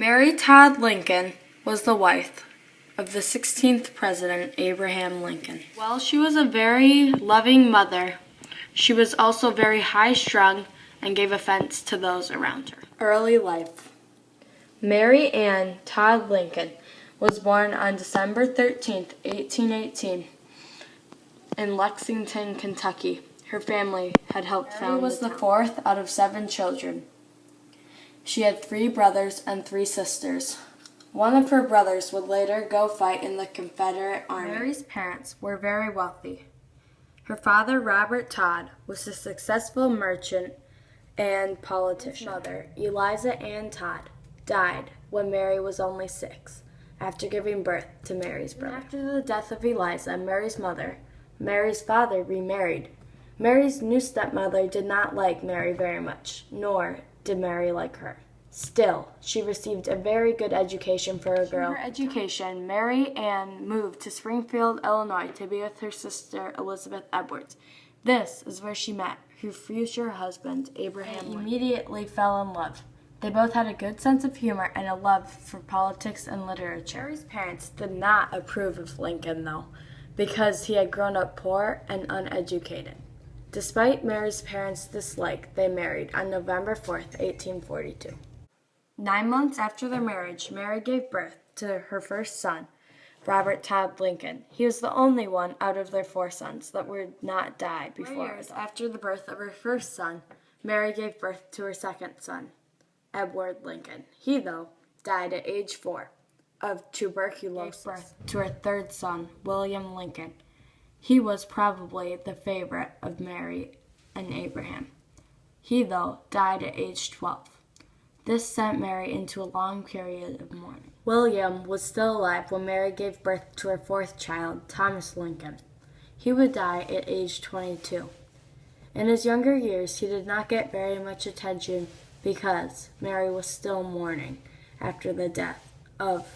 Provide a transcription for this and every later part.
Mary Todd Lincoln was the wife of the 16th President Abraham Lincoln. While she was a very loving mother, she was also very high-strung and gave offense to those around her. Early life. Mary Ann Todd Lincoln was born on December 13, 1818, in Lexington, Kentucky. Her family had helped found Mary was the fourth out of 7 children. She had 3 brothers and 3 sisters. One of her brothers would later go fight in the Confederate Army. Mary's parents were very wealthy. Her father, Robert Todd, was a successful merchant and politician. His mother, Eliza Ann Todd, died when Mary was only 6, after giving birth to Mary's brother. After the death of Eliza, Mary's mother, Mary's father remarried. Mary's new stepmother did not like Mary very much, nor did Mary like her. Still, she received a very good education for a girl. After her education, Mary Ann moved to Springfield, Illinois to be with her sister Elizabeth Edwards. This is where she met her future husband, Abraham Lincoln. They immediately fell in love. They both had a good sense of humor and a love for politics and literature. Mary's parents did not approve of Lincoln, though, because he had grown up poor and uneducated. Despite Mary's parents' dislike, they married on November 4th, 1842. 9 months after their marriage, Mary gave birth to her first son, Robert Todd Lincoln. He was the only one out of their 4 sons that would not die before. 4 years after the birth of her first son, Mary gave birth to her second son, Edward Lincoln. He, though, died at age 4 of tuberculosis. Gave birth to her third son, William Lincoln. He was probably the favorite of Mary and Abraham. He, though, died at age 12. This sent Mary into a long period of mourning. William was still alive when Mary gave birth to her 4th child, Thomas Lincoln. He would die at age 22. In his younger years, he did not get very much attention because Mary was still mourning after the death of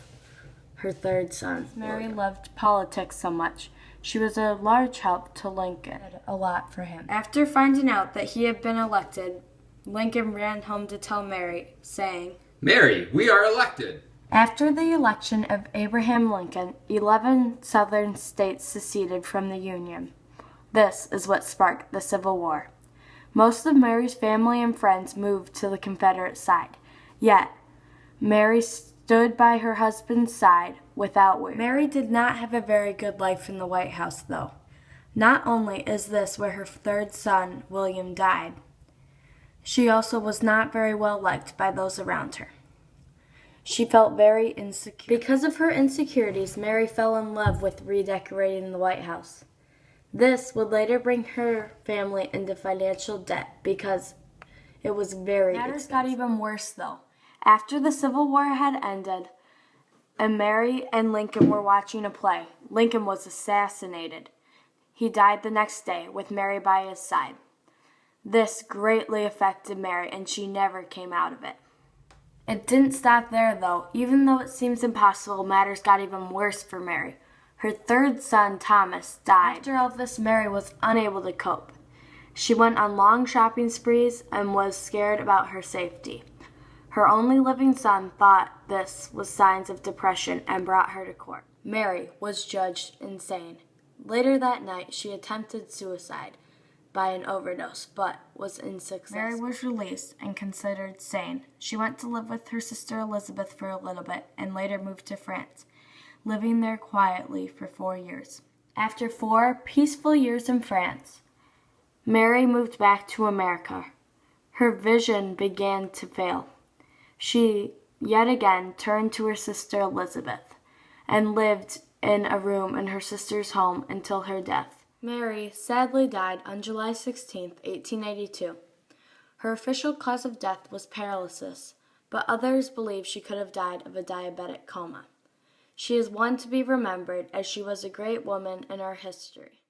her 3rd son. Mary loved politics so much. She was a large help to Lincoln, a lot for him. After finding out that he had been elected, Lincoln ran home to tell Mary, saying, "Mary, we are elected." After the election of Abraham Lincoln, 11 southern states seceded from the Union. This is what sparked the Civil War. Most of Mary's family and friends moved to the Confederate side, yet Mary stood by her husband's side without wavering. Mary did not have a very good life in the White House, though. Not only is this where her 3rd son, William, died, she also was not very well liked by those around her. She felt very insecure. Because of her insecurities, Mary fell in love with redecorating the White House. This would later bring her family into financial debt because it was very expensive. Matters got even worse, though. After the Civil War had ended and Mary and Lincoln were watching a play, Lincoln was assassinated. He died the next day with Mary by his side. This greatly affected Mary, and she never came out of it. It didn't stop there, though. Even though it seems impossible, matters got even worse for Mary. Her 3rd son, Thomas, died. After all this, Mary was unable to cope. She went on long shopping sprees and was scared about her safety. Her only living son thought this was signs of depression and brought her to court. Mary was judged insane. Later that night, she attempted suicide by an overdose, but was unsuccessful. Mary was released and considered sane. She went to live with her sister Elizabeth for a little bit and later moved to France, living there quietly for 4 years. After 4 peaceful years in France, Mary moved back to America. Her vision began to fail. She yet again turned to her sister Elizabeth and lived in a room in her sister's home until her death. Mary sadly died on July 16, 1882. Her official cause of death was paralysis, but others believe she could have died of a diabetic coma. She is one to be remembered as she was a great woman in our history.